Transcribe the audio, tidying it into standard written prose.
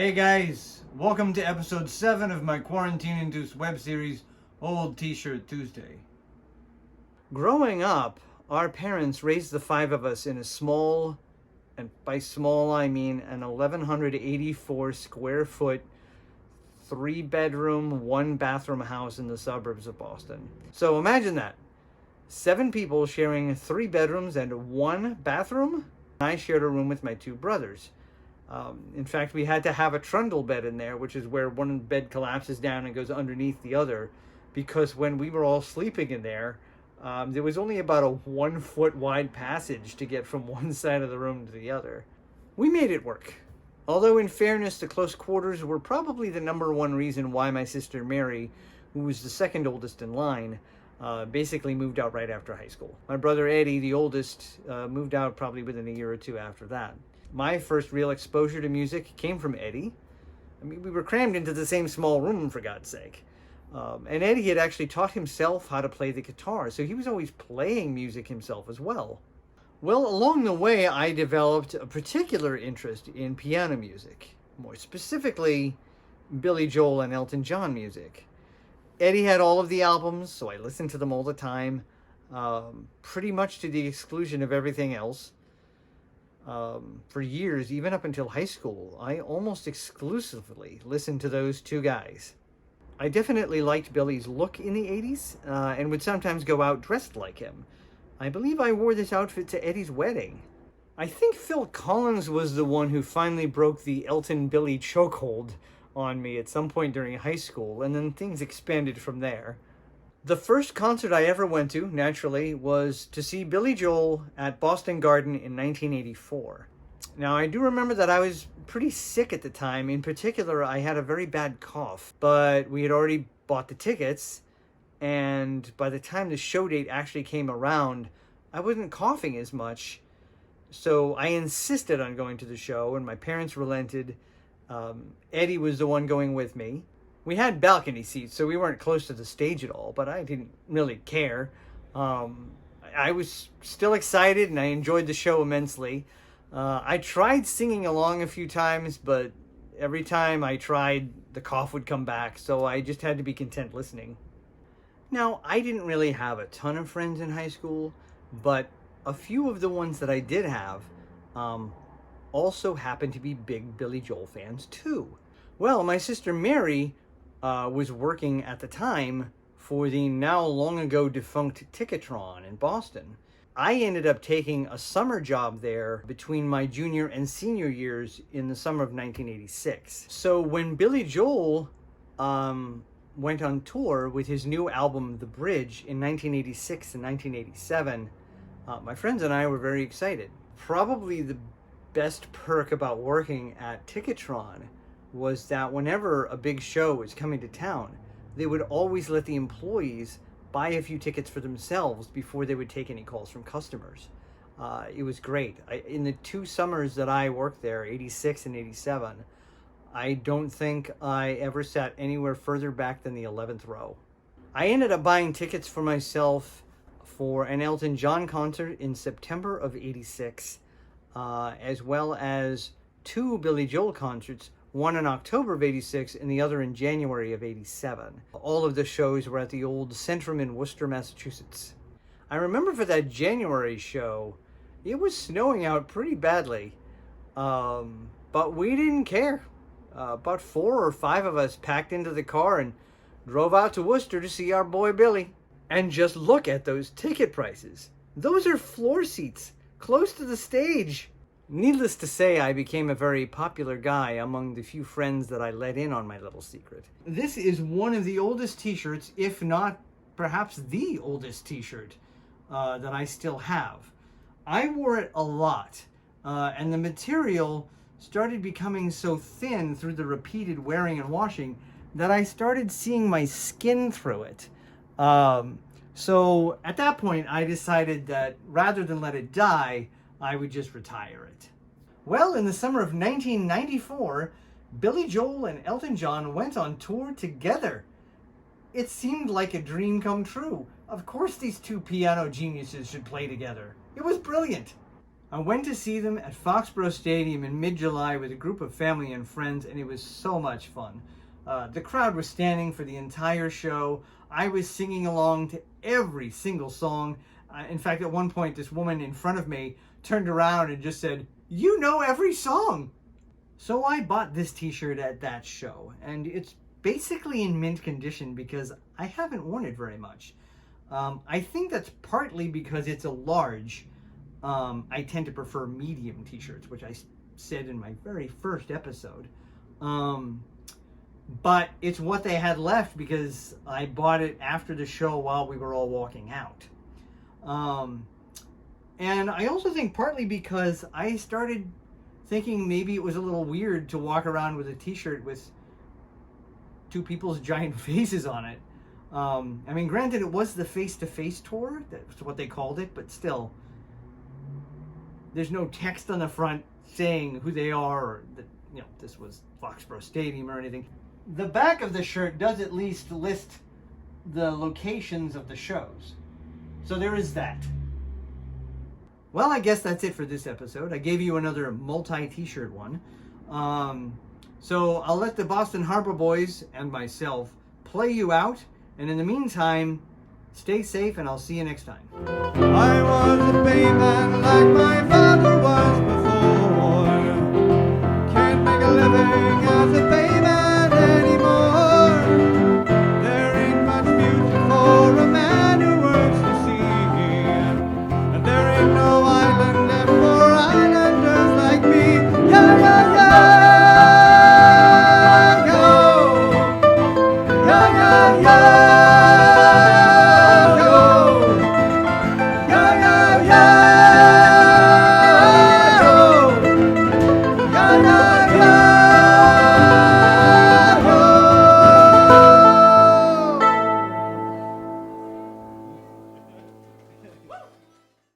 Hey guys, welcome to episode 7 of my quarantine-induced web series, Old T-Shirt Tuesday. Growing up, our parents raised the 5 of us in a small, and by small I mean an 1,184 square foot, 3-bedroom, 1-bathroom house in the suburbs of Boston. So imagine that. 7 people sharing 3 bedrooms and 1 bathroom. I shared a room with my 2 brothers. In fact, we had to have a trundle bed in there, which is where one bed collapses down and goes underneath the other, because when we were all sleeping in there, there was only about a 1-foot wide passage to get from one side of the room to the other. We made it work. Although, in fairness, the close quarters were probably the number one reason why my sister Mary, who was the second oldest in line, basically moved out right after high school. My brother Eddie, the oldest, moved out probably within a year or 2 after that. My first real exposure to music came from Eddie. I mean, we were crammed into the same small room, for God's sake. And Eddie had actually taught himself how to play the guitar, so he was always playing music himself as well. Well, along the way, I developed a particular interest in piano music, more specifically, Billy Joel and Elton John music. Eddie had all of the albums, so I listened to them all the time, pretty much to the exclusion of everything else. For years, even up until high school, I almost exclusively listened to those 2 guys. I definitely liked Billy's look in the 80s, and would sometimes go out dressed like him. I believe I wore this outfit to Eddie's wedding. I think Phil Collins was the one who finally broke the Elton-Billy chokehold on me at some point during high school, and then things expanded from there. The first concert I ever went to, naturally, was to see Billy Joel at Boston Garden in 1984. Now, I do remember that I was pretty sick at the time. In particular, I had a very bad cough, but we had already bought the tickets, and by the time the show date actually came around, I wasn't coughing as much, so I insisted on going to the show, and my parents relented. Eddie was the one going with me. We had balcony seats, so we weren't close to the stage at all, but I didn't really care. I was still excited, and I enjoyed the show immensely. I tried singing along a few times, but every time I tried, the cough would come back, so I just had to be content listening. Now, I didn't really have a ton of friends in high school, but a few of the ones that I did have also happened to be big Billy Joel fans, too. Well, my sister Mary was working at the time for the now long ago defunct Ticketron in Boston. I ended up taking a summer job there between my junior and senior years in the summer of 1986. So when Billy Joel went on tour with his new album, The Bridge, in 1986 and 1987, my friends and I were very excited. Probably the best perk about working at Ticketron was that whenever a big show was coming to town, they would always let the employees buy a few tickets for themselves before they would take any calls from customers. It was great. In the 2 summers that I worked there, 86 and 87, I don't think I ever sat anywhere further back than the 11th row. I ended up buying tickets for myself for an Elton John concert in September of 86, as well as 2 Billy Joel concerts, one in October of 86 and the other in January of 87. All of the shows were at the old Centrum in Worcester, Massachusetts. I remember for that January show, it was snowing out pretty badly, but we didn't care. About 4 or 5 of us packed into the car and drove out to Worcester to see our boy Billy. And just look at those ticket prices. Those are floor seats, close to the stage. Needless to say, I became a very popular guy among the few friends that I let in on my little secret. This is one of the oldest t-shirts, if not perhaps the oldest t-shirt that I still have. I wore it a lot, and the material started becoming so thin through the repeated wearing and washing that I started seeing my skin through it. So at that point, I decided that rather than let it die, I would just retire it. Well, in the summer of 1994, Billy Joel and Elton John went on tour together. It seemed like a dream come true. Of course these 2 piano geniuses should play together. It was brilliant. I went to see them at Foxborough Stadium in mid-July with a group of family and friends, and it was so much fun. The crowd was standing for the entire show. I was singing along to every single song. In fact, at one point, this woman in front of me turned around and just said, "You know every song!" So I bought this t-shirt at that show, and it's basically in mint condition because I haven't worn it very much. I think that's partly because it's a large. I tend to prefer medium t-shirts, which I said in my very first episode. But it's what they had left because I bought it after the show while we were all walking out. And I also think partly because I started thinking maybe it was a little weird to walk around with a t-shirt with two people's giant faces on it. I mean, granted, it was the face-to-face tour. That's what they called it, but still. There's no text on the front saying who they are or that, you know, this was Foxborough Stadium or anything. The back of the shirt does at least list the locations of the shows. So there is that. Well, I guess that's it for this episode. I gave you another multi-t-shirt one. So I'll let the Boston Harbor Boys and myself play you out. And in the meantime, stay safe and I'll see you next time. I was a bayman like my father was before. Can't make a living as a bayman anymore. There ain't much future for a man who works the sea. And there ain't no island left for islanders like me. Yeah, yeah, yeah. Go. Yeah, yeah, yeah.